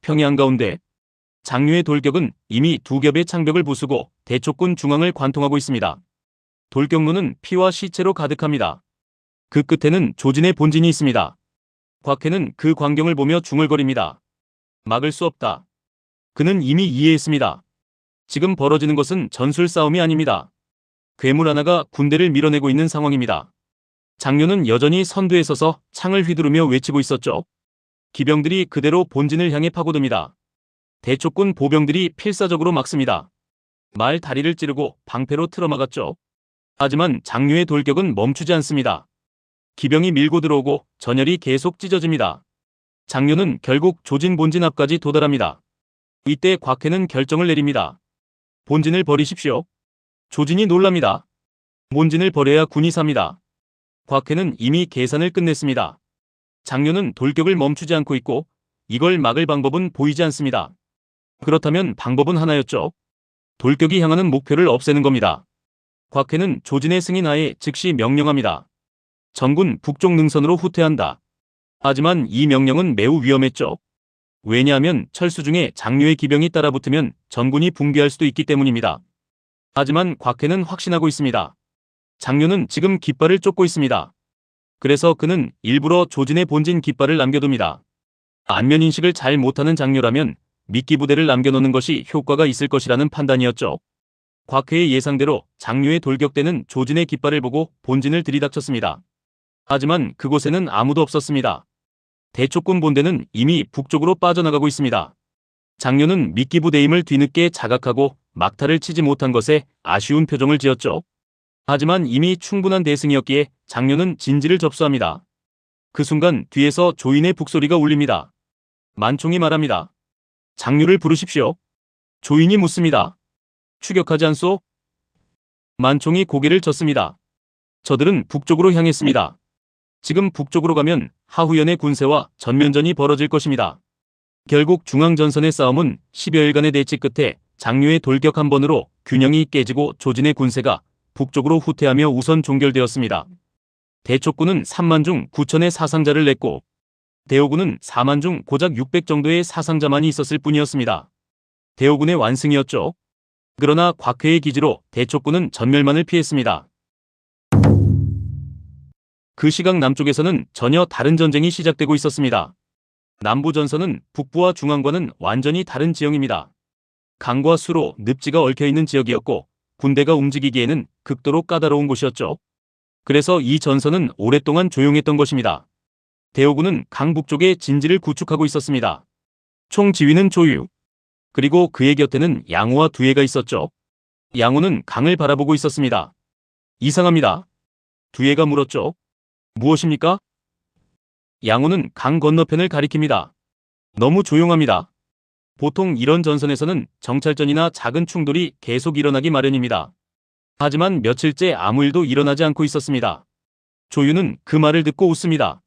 평야 한가운데 장류의 돌격은 이미 두 겹의 창벽을 부수고 대촉군 중앙을 관통하고 있습니다. 돌격로는 피와 시체로 가득합니다. 그 끝에는 조진의 본진이 있습니다. 곽해는 그 광경을 보며 중얼거립니다. 막을 수 없다. 그는 이미 이해했습니다. 지금 벌어지는 것은 전술 싸움이 아닙니다. 괴물 하나가 군대를 밀어내고 있는 상황입니다. 장료는 여전히 선두에 서서 창을 휘두르며 외치고 있었죠. 기병들이 그대로 본진을 향해 파고듭니다. 대촉군 보병들이 필사적으로 막습니다. 말 다리를 찌르고 방패로 틀어막았죠. 하지만 장류의 돌격은 멈추지 않습니다. 기병이 밀고 들어오고 전열이 계속 찢어집니다. 장류는 결국 조진 본진 앞까지 도달합니다. 이때 곽해는 결정을 내립니다. 본진을 버리십시오. 조진이 놀랍니다. 본진을 버려야 군이 삽니다. 곽해는 이미 계산을 끝냈습니다. 장류는 돌격을 멈추지 않고 있고 이걸 막을 방법은 보이지 않습니다. 그렇다면 방법은 하나였죠. 돌격이 향하는 목표를 없애는 겁니다. 곽해는 조진의 승인하에 즉시 명령합니다. 전군 북쪽 능선으로 후퇴한다. 하지만 이 명령은 매우 위험했죠. 왜냐하면 철수 중에 장류의 기병이 따라붙으면 전군이 붕괴할 수도 있기 때문입니다. 하지만 곽해는 확신하고 있습니다. 장류는 지금 깃발을 쫓고 있습니다. 그래서 그는 일부러 조진의 본진 깃발을 남겨둡니다. 안면인식을 잘 못하는 장류라면 미끼 부대를 남겨놓는 것이 효과가 있을 것이라는 판단이었죠. 곽해의 예상대로 장류의 돌격대는 조진의 깃발을 보고 본진을 들이닥쳤습니다. 하지만 그곳에는 아무도 없었습니다. 대촉군 본대는 이미 북쪽으로 빠져나가고 있습니다. 장류는 미끼 부대임을 뒤늦게 자각하고 막타를 치지 못한 것에 아쉬운 표정을 지었죠. 하지만 이미 충분한 대승이었기에 장류는 진지를 접수합니다. 그 순간 뒤에서 조인의 북소리가 울립니다. 만총이 말합니다. 장류를 부르십시오. 조인이 묻습니다. 추격하지 않소? 만총이 고개를 젓습니다. 저들은 북쪽으로 향했습니다. 지금 북쪽으로 가면 하후연의 군세와 전면전이 벌어질 것입니다. 결국 중앙전선의 싸움은 10여일간의 대치 끝에 장류의 돌격 한 번으로 균형이 깨지고 조진의 군세가 북쪽으로 후퇴하며 우선 종결되었습니다. 대촉군은 3만 중 9천의 사상자를 냈고 대오군은 4만 중 고작 600 정도의 사상자만이 있었을 뿐이었습니다. 대오군의 완승이었죠. 그러나 곽해의 기지로 대촉군은 전멸만을 피했습니다. 그 시각 남쪽에서는 전혀 다른 전쟁이 시작되고 있었습니다. 남부전선은 북부와 중앙과는 완전히 다른 지형입니다. 강과 수로 늪지가 얽혀있는 지역이었고 군대가 움직이기에는 극도로 까다로운 곳이었죠. 그래서 이 전선은 오랫동안 조용했던 것입니다. 대오군은 강 북쪽에 진지를 구축하고 있었습니다. 총지휘는 조유. 그리고 그의 곁에는 양호와 두예가 있었죠. 양호는 강을 바라보고 있었습니다. 이상합니다. 두예가 물었죠. 무엇입니까? 양호는 강 건너편을 가리킵니다. 너무 조용합니다. 보통 이런 전선에서는 정찰전이나 작은 충돌이 계속 일어나기 마련입니다. 하지만 며칠째 아무 일도 일어나지 않고 있었습니다. 조유는 그 말을 듣고 웃습니다.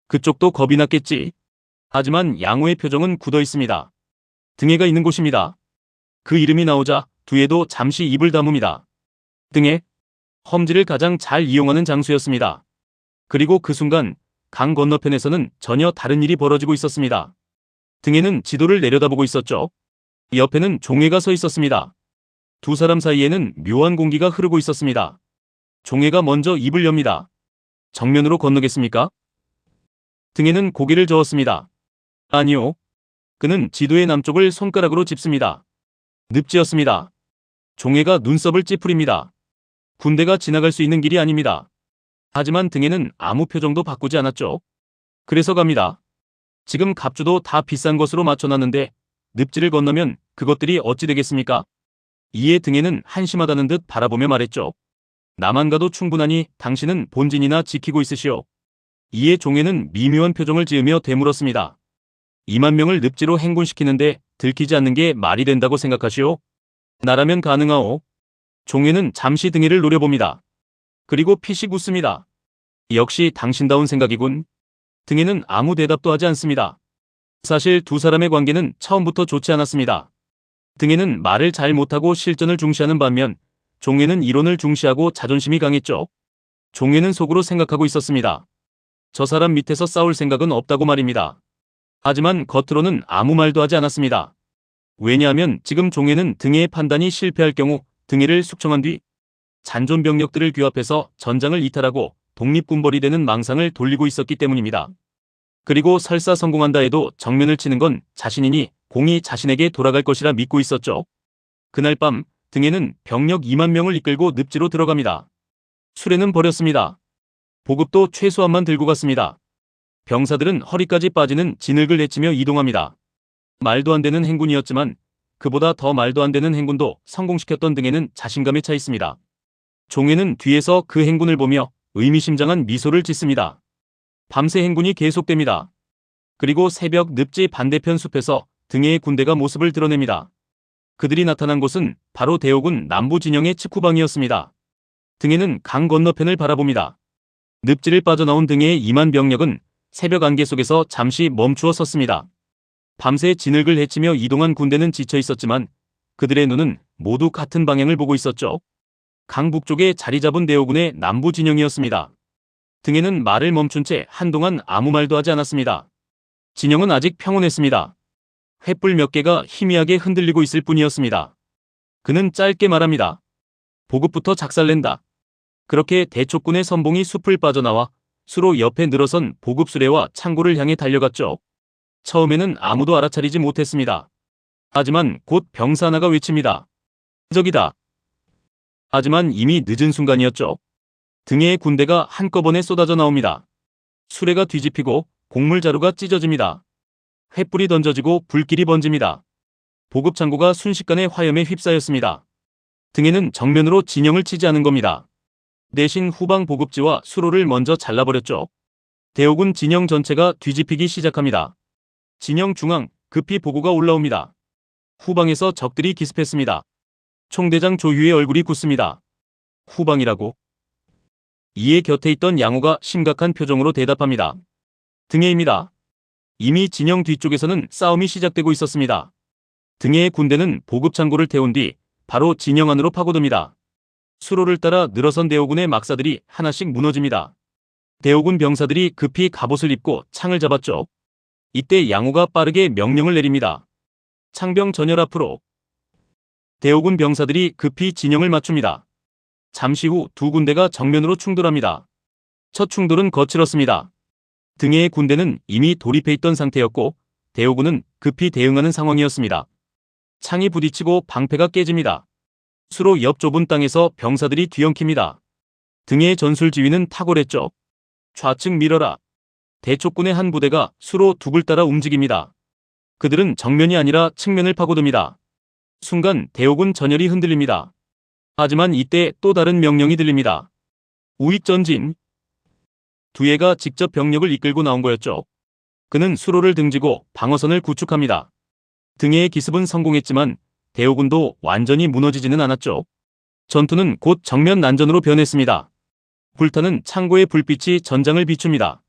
그쪽도 겁이 났겠지. 하지만 양호의 표정은 굳어 있습니다. 등해가 있는 곳입니다. 그 이름이 나오자 두예도 잠시 입을 다뭅니다. 등해, 험지를 가장 잘 이용하는 장소였습니다. 그리고 그 순간 강 건너편에서는 전혀 다른 일이 벌어지고 있었습니다. 등해는 지도를 내려다보고 있었죠. 옆에는 종해가 서 있었습니다. 두 사람 사이에는 묘한 공기가 흐르고 있었습니다. 종해가 먼저 입을 엽니다. 정면으로 건너겠습니까? 등해는 고개를 저었습니다. 아니요. 그는 지도의 남쪽을 손가락으로 짚습니다. 늪지였습니다. 종해가 눈썹을 찌푸립니다. 군대가 지나갈 수 있는 길이 아닙니다. 하지만 등해는 아무 표정도 바꾸지 않았죠. 그래서 갑니다. 지금 갑주도 다 비싼 것으로 맞춰놨는데 늪지를 건너면 그것들이 어찌 되겠습니까? 이에 등해는 한심하다는 듯 바라보며 말했죠. 나만 가도 충분하니 당신은 본진이나 지키고 있으시오. 이에 종해는 미묘한 표정을 지으며 되물었습니다. 2만 명을 늪지로 행군시키는데 들키지 않는 게 말이 된다고 생각하시오? 나라면 가능하오. 종해는 잠시 등해를 노려봅니다. 그리고 피식 웃습니다. 역시 당신다운 생각이군. 등해는 아무 대답도 하지 않습니다. 사실 두 사람의 관계는 처음부터 좋지 않았습니다. 등해는 말을 잘 못하고 실전을 중시하는 반면 종해는 이론을 중시하고 자존심이 강했죠. 종해는 속으로 생각하고 있었습니다. 저 사람 밑에서 싸울 생각은 없다고 말입니다. 하지만 겉으로는 아무 말도 하지 않았습니다. 왜냐하면 지금 종해는 등해의 판단이 실패할 경우 등해를 숙청한 뒤 잔존 병력들을 규합해서 전장을 이탈하고 독립군벌이 되는 망상을 돌리고 있었기 때문입니다. 그리고 설사 성공한다 해도 정면을 치는 건 자신이니 공이 자신에게 돌아갈 것이라 믿고 있었죠. 그날 밤 등해는 병력 2만 명을 이끌고 늪지로 들어갑니다. 수레는 버렸습니다. 보급도 최소한만 들고 갔습니다. 병사들은 허리까지 빠지는 진흙을 헤치며 이동합니다. 말도 안 되는 행군이었지만 그보다 더 말도 안 되는 행군도 성공시켰던 등해는 자신감에 차 있습니다. 종해는 뒤에서 그 행군을 보며 의미심장한 미소를 짓습니다. 밤새 행군이 계속됩니다. 그리고 새벽 늪지 반대편 숲에서 등해의 군대가 모습을 드러냅니다. 그들이 나타난 곳은 바로 대오군 남부 진영의 측후방이었습니다. 등해는 강 건너편을 바라봅니다. 늪지를 빠져나온 등해의 2만 병력은 새벽 안개 속에서 잠시 멈추어 섰습니다. 밤새 진흙을 헤치며 이동한 군대는 지쳐 있었지만 그들의 눈은 모두 같은 방향을 보고 있었죠. 강 북쪽에 자리 잡은 대오군의 남부 진영이었습니다. 등해는 말을 멈춘 채 한동안 아무 말도 하지 않았습니다. 진영은 아직 평온했습니다. 횃불 몇 개가 희미하게 흔들리고 있을 뿐이었습니다. 그는 짧게 말합니다. 보급부터 작살낸다. 그렇게 대촉군의 선봉이 숲을 빠져나와 수로 옆에 늘어선 보급 수레와 창고를 향해 달려갔죠. 처음에는 아무도 알아차리지 못했습니다. 하지만 곧 병사 하나가 외칩니다. 적이다. 하지만 이미 늦은 순간이었죠. 등해의 군대가 한꺼번에 쏟아져 나옵니다. 수레가 뒤집히고 곡물자루가 찢어집니다. 횃불이 던져지고 불길이 번집니다. 보급창고가 순식간에 화염에 휩싸였습니다. 등해는 정면으로 진영을 치지 않은 겁니다. 대신 후방 보급지와 수로를 먼저 잘라버렸죠. 대오군 진영 전체가 뒤집히기 시작합니다. 진영 중앙 급히 보고가 올라옵니다. 후방에서 적들이 기습했습니다. 총대장 조휴의 얼굴이 굳습니다. 후방이라고? 이에 곁에 있던 양호가 심각한 표정으로 대답합니다. 등해입니다. 이미 진영 뒤쪽에서는 싸움이 시작되고 있었습니다. 등해의 군대는 보급창고를 태운 뒤 바로 진영 안으로 파고듭니다. 수로를 따라 늘어선 대오군의 막사들이 하나씩 무너집니다. 대오군 병사들이 급히 갑옷을 입고 창을 잡았죠. 이때 양호가 빠르게 명령을 내립니다. 창병 전열 앞으로. 대오군 병사들이 급히 진영을 맞춥니다. 잠시 후 두 군대가 정면으로 충돌합니다. 첫 충돌은 거칠었습니다. 등해의 군대는 이미 돌입해 있던 상태였고 대오군은 급히 대응하는 상황이었습니다. 창이 부딪히고 방패가 깨집니다. 수로 옆 좁은 땅에서 병사들이 뒤엉킵니다. 등해의 전술지휘는 탁월했죠. 좌측 밀어라. 대촉군의 한 부대가 수로 둑을 따라 움직입니다. 그들은 정면이 아니라 측면을 파고듭니다. 순간 대오군 전열이 흔들립니다. 하지만 이때 또 다른 명령이 들립니다. 우익 전진. 두예가 직접 병력을 이끌고 나온 거였죠. 그는 수로를 등지고 방어선을 구축합니다. 등해의 기습은 성공했지만 대오군도 완전히 무너지지는 않았죠. 전투는 곧 정면 난전으로 변했습니다. 불타는 창고의 불빛이 전장을 비춥니다.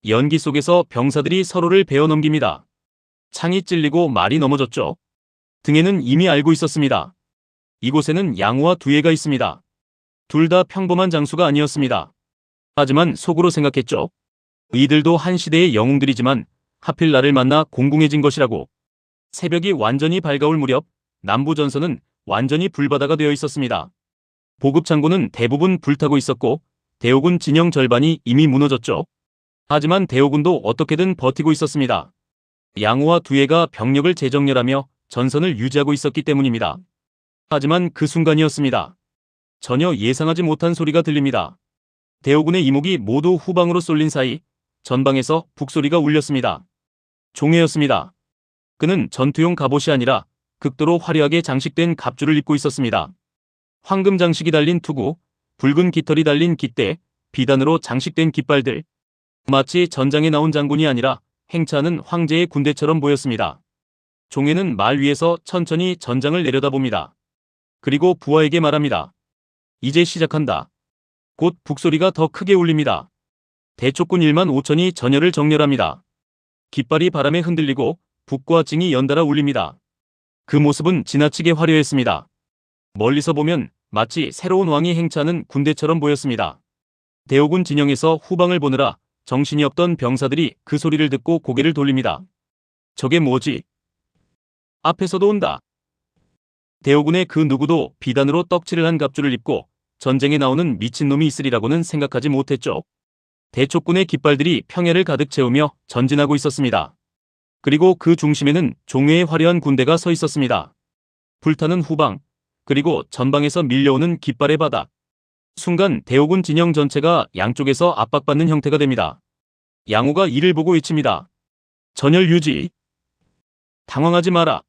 연기 속에서 병사들이 서로를 베어 넘깁니다. 창이 찔리고 말이 넘어졌죠. 등해는 이미 알고 있었습니다. 이곳에는 양호와 두예가 있습니다. 둘 다 평범한 장수가 아니었습니다. 하지만 속으로 생각했죠. 이들도 한 시대의 영웅들이지만 하필 나를 만나 공공해진 것이라고. 새벽이 완전히 밝아올 무렵 남부전선은 완전히 불바다가 되어 있었습니다. 보급창고는 대부분 불타고 있었고 대오군 진영 절반이 이미 무너졌죠. 하지만 대오군도 어떻게든 버티고 있었습니다. 양호와 두예가 병력을 재정렬하며 전선을 유지하고 있었기 때문입니다. 하지만 그 순간이었습니다. 전혀 예상하지 못한 소리가 들립니다. 대오군의 이목이 모두 후방으로 쏠린 사이 전방에서 북소리가 울렸습니다. 종해였습니다. 그는 전투용 갑옷이 아니라 극도로 화려하게 장식된 갑주를 입고 있었습니다. 황금 장식이 달린 투구, 붉은 깃털이 달린 깃대, 비단으로 장식된 깃발들. 마치 전장에 나온 장군이 아니라 행차하는 황제의 군대처럼 보였습니다. 종해는 말 위에서 천천히 전장을 내려다봅니다. 그리고 부하에게 말합니다. 이제 시작한다. 곧 북소리가 더 크게 울립니다. 대촉군 1만 5천이 전열을 정렬합니다. 깃발이 바람에 흔들리고 북과 징이 연달아 울립니다. 그 모습은 지나치게 화려했습니다. 멀리서 보면 마치 새로운 왕이 행차하는 군대처럼 보였습니다. 대오군 진영에서 후방을 보느라 정신이 없던 병사들이 그 소리를 듣고 고개를 돌립니다. 저게 뭐지? 앞에서도 온다. 대오군의 그 누구도 비단으로 떡칠을 한 갑주를 입고 전쟁에 나오는 미친놈이 있으리라고는 생각하지 못했죠. 대촉군의 깃발들이 평야를 가득 채우며 전진하고 있었습니다. 그리고 그 중심에는 종회의 화려한 군대가 서 있었습니다. 불타는 후방, 그리고 전방에서 밀려오는 깃발의 바닥. 순간 대오군 진영 전체가 양쪽에서 압박받는 형태가 됩니다. 양호가 이를 보고 외칩니다. 전열 유지. 당황하지 마라.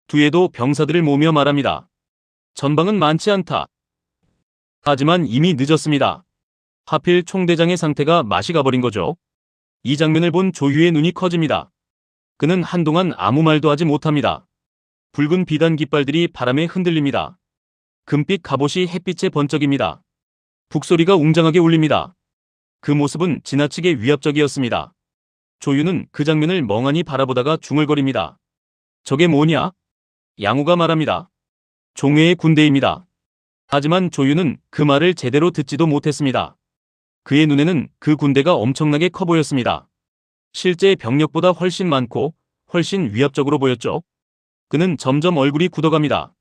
뒤에도 병사들을 모으며 말합니다. 전방은 많지 않다. 하지만 이미 늦었습니다. 하필 총대장의 상태가 맛이 가버린 거죠. 이 장면을 본 조유의 눈이 커집니다. 그는 한동안 아무 말도 하지 못합니다. 붉은 비단 깃발들이 바람에 흔들립니다. 금빛 갑옷이 햇빛에 번쩍입니다. 북소리가 웅장하게 울립니다. 그 모습은 지나치게 위압적이었습니다. 조유는 그 장면을 멍하니 바라보다가 중얼거립니다. 저게 뭐냐? 양호가 말합니다. 종회의 군대입니다. 하지만 조유는 그 말을 제대로 듣지도 못했습니다. 그의 눈에는 그 군대가 엄청나게 커 보였습니다. 실제 병력보다 훨씬 많고 훨씬 위압적으로 보였죠. 그는 점점 얼굴이 굳어갑니다.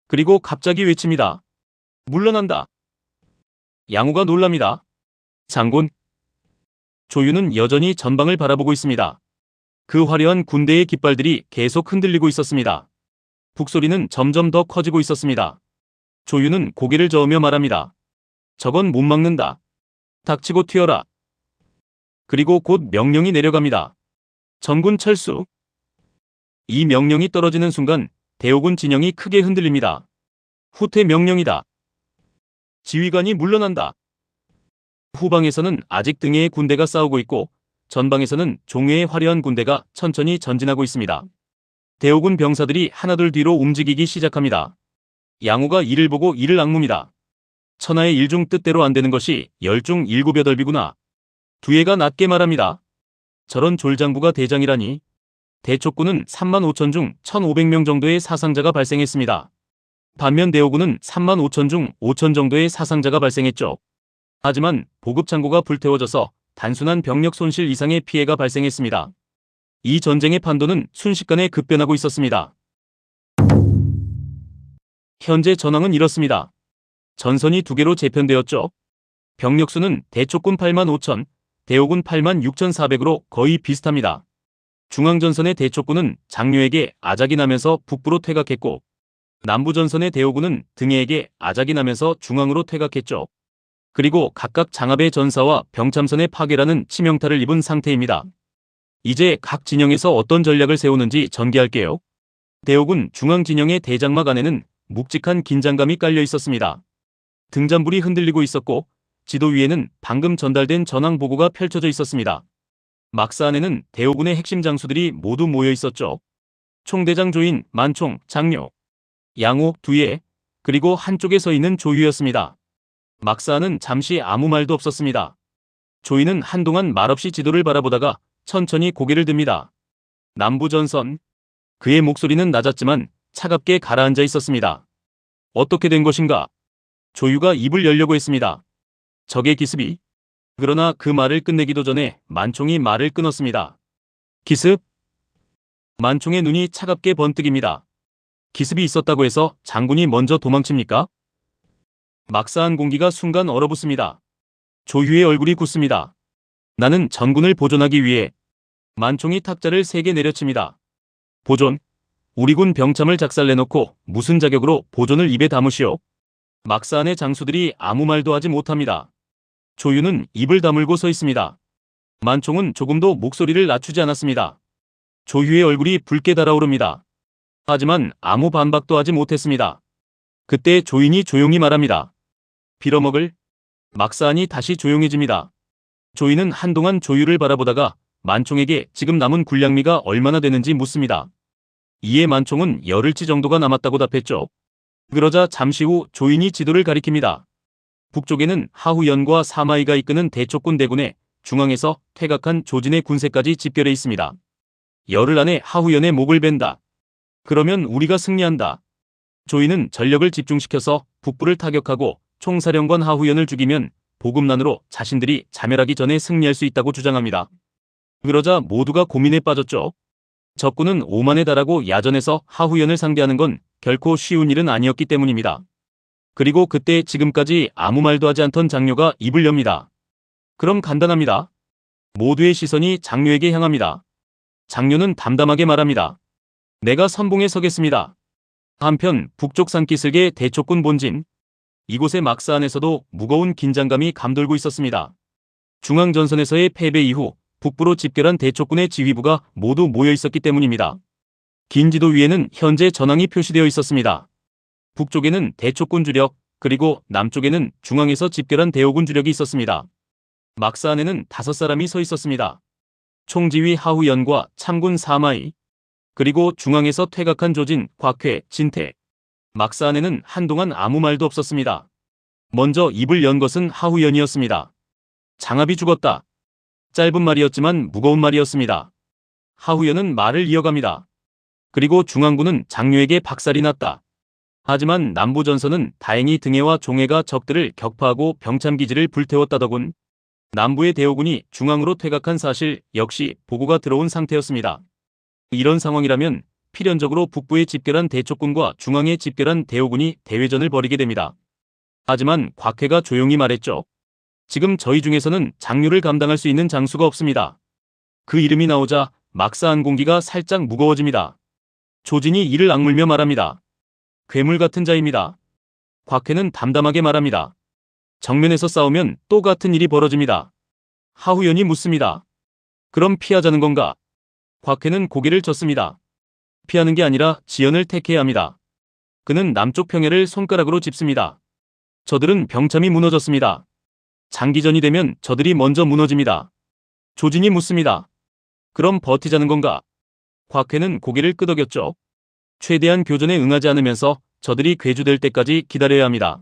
그리고 갑자기 외칩니다. 물러난다. 양호가 놀랍니다. 장군. 조유는 여전히 전방을 바라보고 있습니다. 그 화려한 군대의 깃발들이 계속 흔들리고 있었습니다. 북소리는 점점 더 커지고 있었습니다. 조유는 고개를 저으며 말합니다. 저건 못 막는다. 닥치고 튀어라. 그리고 곧 명령이 내려갑니다. 전군 철수. 이 명령이 떨어지는 순간 대오군 진영이 크게 흔들립니다. 후퇴 명령이다. 지휘관이 물러난다. 후방에서는 아직 등해의 군대가 싸우고 있고 전방에서는 종회의 화려한 군대가 천천히 전진하고 있습니다. 대오군 병사들이 하나둘 뒤로 움직이기 시작합니다. 양호가 이를 보고 이를 악뭅니다. 천하의 일중 뜻대로 안 되는 것이 열중 일곱여덟비구나. 두예가 낮게 말합니다. 저런 졸장부가 대장이라니. 대촉군은 3만 5천 중 1,500명 정도의 사상자가 발생했습니다. 반면 대오군은 3만 5천 중 5천 정도의 사상자가 발생했죠. 하지만 보급창고가 불태워져서 단순한 병력 손실 이상의 피해가 발생했습니다. 이 전쟁의 판도는 순식간에 급변하고 있었습니다. 현재 전황은 이렇습니다. 전선이 두 개로 재편되었죠. 병력수는 대촉군 8만 5천, 대오군 8만 6,400으로 거의 비슷합니다. 중앙전선의 대촉군은 장료에게 아작이 나면서 북부로 퇴각했고 남부전선의 대오군은 등해에게 아작이 나면서 중앙으로 퇴각했죠. 그리고 각각 장압의 전사와 병참선의 파괴라는 치명타를 입은 상태입니다. 이제 각 진영에서 어떤 전략을 세우는지 전개할게요. 대오군 중앙진영의 대장막 안에는 묵직한 긴장감이 깔려 있었습니다. 등잔불이 흔들리고 있었고 지도 위에는 방금 전달된 전황 보고가 펼쳐져 있었습니다. 막사 안에는 대오군의 핵심 장수들이 모두 모여 있었죠. 총대장 조인, 만총, 장료, 양호, 두예, 그리고 한쪽에 서 있는 조유였습니다. 막사는 잠시 아무 말도 없었습니다. 조이는 한동안 말없이 지도를 바라보다가 천천히 고개를 듭니다. 남부전선. 그의 목소리는 낮았지만 차갑게 가라앉아 있었습니다. 어떻게 된 것인가? 조유가 입을 열려고 했습니다. 적의 기습이. 그러나 그 말을 끝내기도 전에 만총이 말을 끊었습니다. 기습? 만총의 눈이 차갑게 번뜩입니다. 기습이 있었다고 해서 장군이 먼저 도망칩니까? 막사한 공기가 순간 얼어붙습니다. 조유의 얼굴이 굳습니다. 나는 전군을 보존하기 위해. 만총이 탁자를 3개 내려칩니다. 보존? 우리 군 병참을 작살내놓고 무슨 자격으로 보존을 입에 담으시오? 막사안의 장수들이 아무 말도 하지 못합니다. 조유는 입을 다물고 서 있습니다. 만총은 조금도 목소리를 낮추지 않았습니다. 조유의 얼굴이 붉게 달아오릅니다. 하지만 아무 반박도 하지 못했습니다. 그때 조인이 조용히 말합니다. 빌어먹을. 막사안이 다시 조용해집니다. 조인은 한동안 조유를 바라보다가 만총에게 지금 남은 군량미가 얼마나 되는지 묻습니다. 이에 만총은 열흘치 정도가 남았다고 답했죠. 그러자 잠시 후 조인이 지도를 가리킵니다. 북쪽에는 하후연과 사마이가 이끄는 대촉군 대군에 중앙에서 퇴각한 조진의 군세까지 집결해 있습니다. 열흘 안에 하후연의 목을 벤다. 그러면 우리가 승리한다. 조인은 전력을 집중시켜서 북부를 타격하고 총사령관 하후연을 죽이면 보급난으로 자신들이 자멸하기 전에 승리할 수 있다고 주장합니다. 그러자 모두가 고민에 빠졌죠. 적군은 5만에 달하고 야전에서 하후연을 상대하는 건 결코 쉬운 일은 아니었기 때문입니다. 그리고 그때 지금까지 아무 말도 하지 않던 장료가 입을 엽니다. 그럼 간단합니다. 모두의 시선이 장료에게 향합니다. 장료는 담담하게 말합니다. 내가 선봉에 서겠습니다. 한편 북쪽 산기슭의 대촉군 본진, 이곳의 막사 안에서도 무거운 긴장감이 감돌고 있었습니다. 중앙전선에서의 패배 이후 북부로 집결한 대촉군의 지휘부가 모두 모여 있었기 때문입니다. 긴 지도 위에는 현재 전황이 표시되어 있었습니다. 북쪽에는 대촉군 주력, 그리고 남쪽에는 중앙에서 집결한 대오군 주력이 있었습니다. 막사 안에는 5사람이 서 있었습니다. 총지휘 하후연과 참군 사마이, 그리고 중앙에서 퇴각한 조진, 곽회, 진태. 막사 안에는 한동안 아무 말도 없었습니다. 먼저 입을 연 것은 하후연이었습니다. 장압이 죽었다. 짧은 말이었지만 무거운 말이었습니다. 하후연은 말을 이어갑니다. 그리고 중앙군은 장료에게 박살이 났다. 하지만 남부전선은 다행히 등해와 종해가 적들을 격파하고 병참기지를 불태웠다더군. 남부의 대오군이 중앙으로 퇴각한 사실 역시 보고가 들어온 상태였습니다. 이런 상황이라면 필연적으로 북부에 집결한 대촉군과 중앙에 집결한 대오군이 대회전을 벌이게 됩니다. 하지만 곽회가 조용히 말했죠. 지금 저희 중에서는 장료를 감당할 수 있는 장수가 없습니다. 그 이름이 나오자 막사 안 공기가 살짝 무거워집니다. 조진이 이를 악물며 말합니다. 괴물 같은 자입니다. 곽회는 담담하게 말합니다. 정면에서 싸우면 또 같은 일이 벌어집니다. 하후연이 묻습니다. 그럼 피하자는 건가? 곽회는 고개를 젓습니다. 피하는 게 아니라 지연을 택해야 합니다. 그는 남쪽 평야를 손가락으로 짚습니다. 저들은 병참이 무너졌습니다. 장기전이 되면 저들이 먼저 무너집니다. 조진이 묻습니다. 그럼 버티자는 건가? 곽회는 고개를 끄덕였죠. 최대한 교전에 응하지 않으면서 저들이 궤주될 때까지 기다려야 합니다.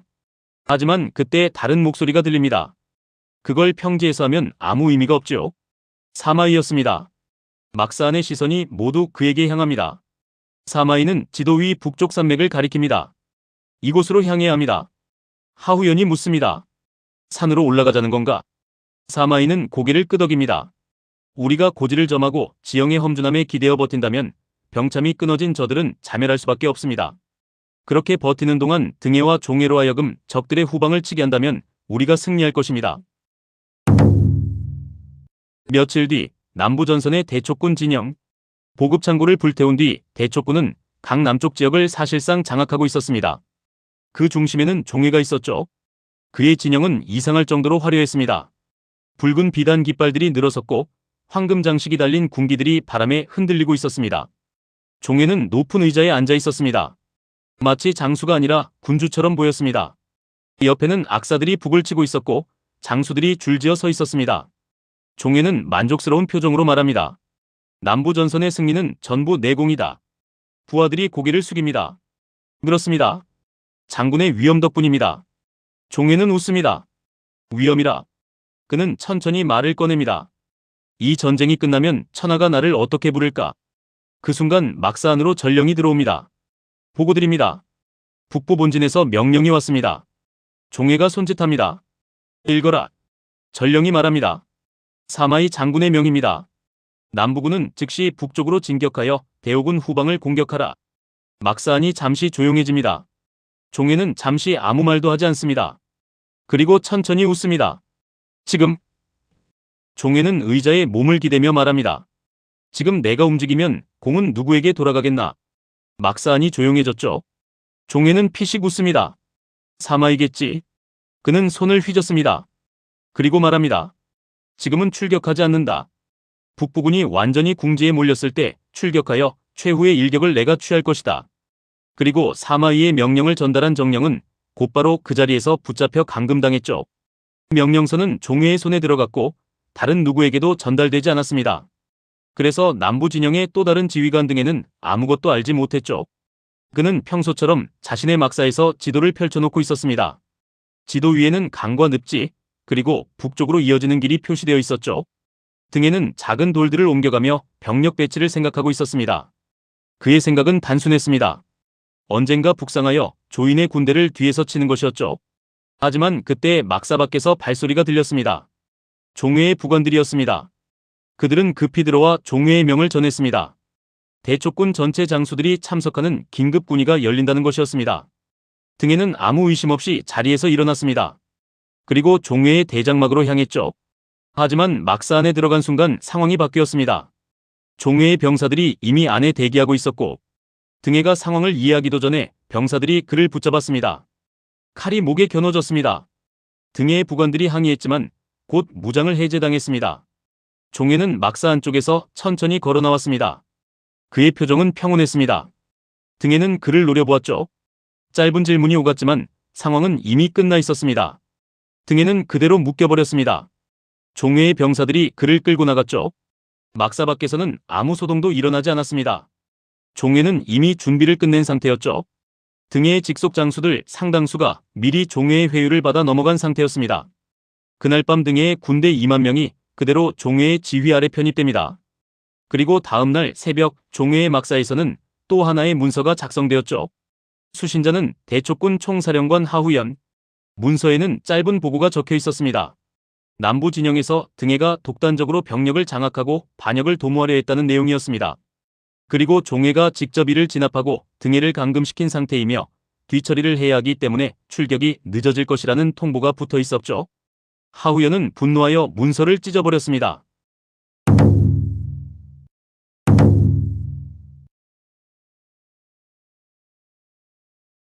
하지만 그때 다른 목소리가 들립니다. 그걸 평지에서 하면 아무 의미가 없지요. 사마이였습니다. 막사 안의 시선이 모두 그에게 향합니다. 사마이는 지도 위 북쪽 산맥을 가리킵니다. 이곳으로 향해야 합니다. 하후연이 묻습니다. 산으로 올라가자는 건가? 사마이는 고개를 끄덕입니다. 우리가 고지를 점하고 지형의 험준함에 기대어 버틴다면 병참이 끊어진 저들은 자멸할 수밖에 없습니다. 그렇게 버티는 동안 등해와 종해로 하여금 적들의 후방을 치게 한다면 우리가 승리할 것입니다. 며칠 뒤 남부전선의 대촉군 진영, 보급창고를 불태운 뒤 대촉군은 각 남쪽 지역을 사실상 장악하고 있었습니다. 그 중심에는 종해가 있었죠. 그의 진영은 이상할 정도로 화려했습니다. 붉은 비단 깃발들이 늘어섰고 황금 장식이 달린 군기들이 바람에 흔들리고 있었습니다. 종해는 높은 의자에 앉아 있었습니다. 마치 장수가 아니라 군주처럼 보였습니다. 옆에는 악사들이 북을 치고 있었고 장수들이 줄지어 서 있었습니다. 종해는 만족스러운 표정으로 말합니다. 남부전선의 승리는 전부 내공이다. 부하들이 고개를 숙입니다. 그렇습니다. 장군의 위엄 덕분입니다. 종해는 웃습니다. 위엄이라. 그는 천천히 말을 꺼냅니다. 이 전쟁이 끝나면 천하가 나를 어떻게 부를까? 그 순간 막사 안으로 전령이 들어옵니다. 보고드립니다. 북부 본진에서 명령이 왔습니다. 종해가 손짓합니다. 읽어라. 전령이 말합니다. 사마이 장군의 명입니다. 남부군은 즉시 북쪽으로 진격하여 대오군 후방을 공격하라. 막사 안이 잠시 조용해집니다. 종해는 잠시 아무 말도 하지 않습니다. 그리고 천천히 웃습니다. 지금. 종해는 의자에 몸을 기대며 말합니다. 지금 내가 움직이면 공은 누구에게 돌아가겠나? 막사 안이 조용해졌죠. 종해는 피식 웃습니다. 사마이겠지. 그는 손을 휘젓습니다. 그리고 말합니다. 지금은 출격하지 않는다. 북부군이 완전히 궁지에 몰렸을 때 출격하여 최후의 일격을 내가 취할 것이다. 그리고 사마이의 명령을 전달한 정령은 곧바로 그 자리에서 붙잡혀 감금당했죠. 명령서는 종해의 손에 들어갔고 다른 누구에게도 전달되지 않았습니다. 그래서 남부 진영의 또 다른 지휘관 등에는 아무것도 알지 못했죠. 그는 평소처럼 자신의 막사에서 지도를 펼쳐놓고 있었습니다. 지도 위에는 강과 늪지, 그리고 북쪽으로 이어지는 길이 표시되어 있었죠. 등에는 작은 돌들을 옮겨가며 병력 배치를 생각하고 있었습니다. 그의 생각은 단순했습니다. 언젠가 북상하여 조인의 군대를 뒤에서 치는 것이었죠. 하지만 그때 막사 밖에서 발소리가 들렸습니다. 종해의 부관들이었습니다. 그들은 급히 들어와 종해의 명을 전했습니다. 대촉군 전체 장수들이 참석하는 긴급 군의가 열린다는 것이었습니다. 등에는 아무 의심 없이 자리에서 일어났습니다. 그리고 종회의 대장막으로 향했죠. 하지만 막사 안에 들어간 순간 상황이 바뀌었습니다. 종회의 병사들이 이미 안에 대기하고 있었고 등해가 상황을 이해하기도 전에 병사들이 그를 붙잡았습니다. 칼이 목에 겨눠졌습니다. 등해의 부관들이 항의했지만 곧 무장을 해제당했습니다. 종회는 막사 안쪽에서 천천히 걸어 나왔습니다. 그의 표정은 평온했습니다. 등해는 그를 노려보았죠. 짧은 질문이 오갔지만 상황은 이미 끝나 있었습니다. 등해는 그대로 묶여버렸습니다. 종회의 병사들이 그를 끌고 나갔죠. 막사 밖에서는 아무 소동도 일어나지 않았습니다. 종회는 이미 준비를 끝낸 상태였죠. 등해의 직속 장수들 상당수가 미리 종회의 회유를 받아 넘어간 상태였습니다. 그날 밤 등해의 군대 2만 명이 그대로 종회의 지휘 아래 편입됩니다. 그리고 다음날 새벽 종회의 막사에서는 또 하나의 문서가 작성되었죠. 수신자는 대촉군 총사령관 하후연. 문서에는 짧은 보고가 적혀 있었습니다. 남부 진영에서 등해가 독단적으로 병력을 장악하고 반역을 도모하려 했다는 내용이었습니다. 그리고 종회가 직접 이를 진압하고 등해를 감금시킨 상태이며 뒤처리를 해야 하기 때문에 출격이 늦어질 것이라는 통보가 붙어 있었죠. 하후연은 분노하여 문서를 찢어버렸습니다.